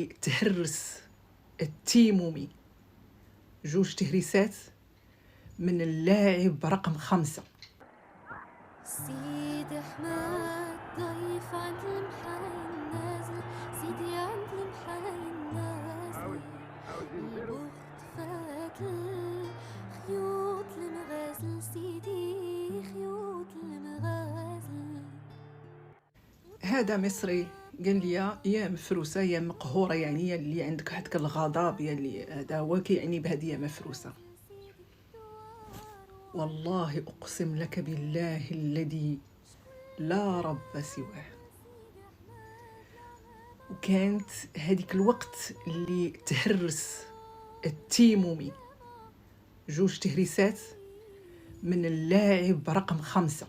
اللي تهرس التيمومي 2 تهريسات من اللاعب رقم 5. سيدي حماد ضيف عند المحاين نازل، سيدي عند المحاين نازل، البخت فاكل خيوط المغازل، سيدي خيوط المغازل. هذا مصري قال لي يا مفروسه يا مقهوره، يعني اللي عندك هذاك الغضب، يا اللي هذا هو كيعني بهذه يا مفروسه. والله اقسم لك بالله الذي لا رب سواه، وكانت هذيك الوقت اللي تهرس التيمومي 2 تهريسات من اللاعب رقم 5،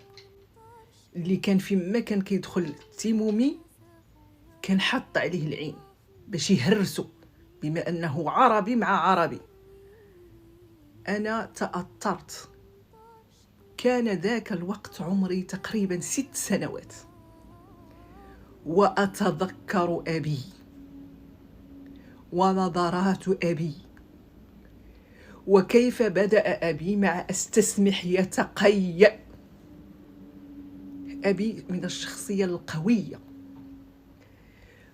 اللي كان فيما كان كيدخل التيمومي كان حط عليه العين باش يهرسو، بما انه عربي مع عربي. انا تأثرت. كان ذاك الوقت عمري تقريبا 6 سنوات، وأتذكر أبي ونظرات أبي، وكيف بدأ أبي مع أستسمح يتقيأ. أبي من الشخصية القوية،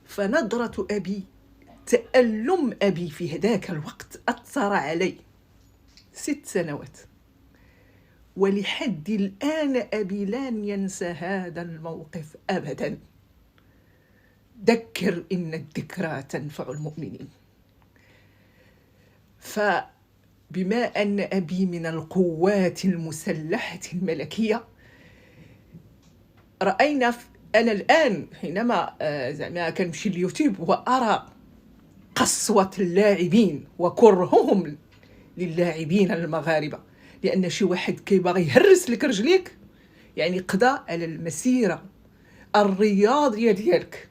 فنظرة أبي، تألم أبي في ذاك الوقت أثر علي. 6 سنوات، ولحد الآن أبي لن ينسى هذا الموقف أبدا. ذكر إن الذكرى تنفع المؤمنين. فبما أن أبي من القوات المسلحة الملكية، رأينا أنا الآن حينما زعما كنمشي اليوتيوب وأرى قسوة اللاعبين وكرههم للاعبين المغاربة، لأن شي واحد كيبغي يهرس لك رجليك، يعني قضى على المسيرة الرياضية ديالك.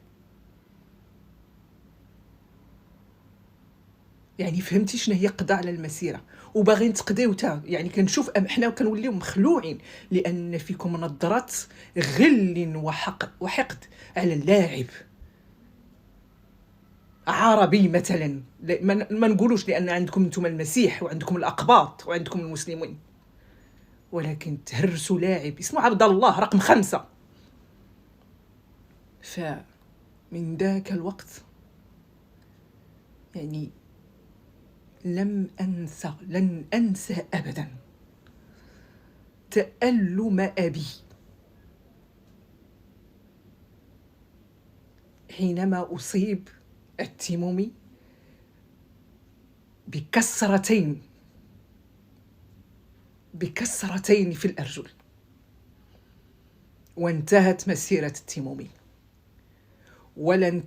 يعني فهمتي شنو هي قضاء على المسيره؟ وباغيين تقضيو تا، يعني كنشوف حنا كنوليو مخلوعين، لان فيكم نظره غل وحقد على اللاعب عربي مثلا. ما نقولوش لان عندكم انتم المسيح وعندكم الاقباط وعندكم المسلمين، ولكن تهرسوا لاعب اسمه عبد الله رقم 5. فمن ذاك الوقت يعني لن أنسى أبدا تألم أبي حينما أصيب التيمومي بكسرتين في الأرجل، وانتهت مسيرة التيمومي. ولم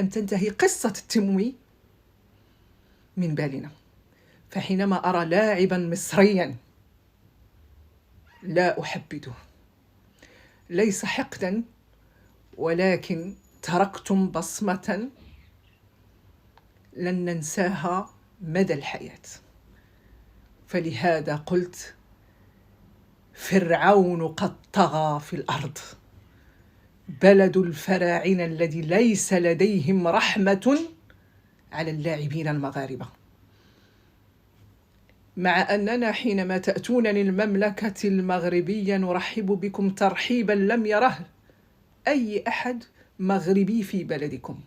تنتهي قصة التيمومي من بالنا. فحينما أرى لاعبا مصريا لا أحبده، ليس حقدا، ولكن تركتم بصمة لن ننساها مدى الحياة. فلهذا قلت فرعون قد طغى في الأرض، بلد الفراعنة الذي ليس لديهم رحمة على اللاعبين المغاربة. مع أننا حينما تأتون للمملكة المغربية نرحب بكم ترحيبا لم يره أي أحد مغربي في بلدكم.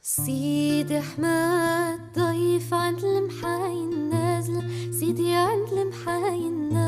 سيدي حماد ضيف عند المحاين نازل، سيدي عند المحاين نازل.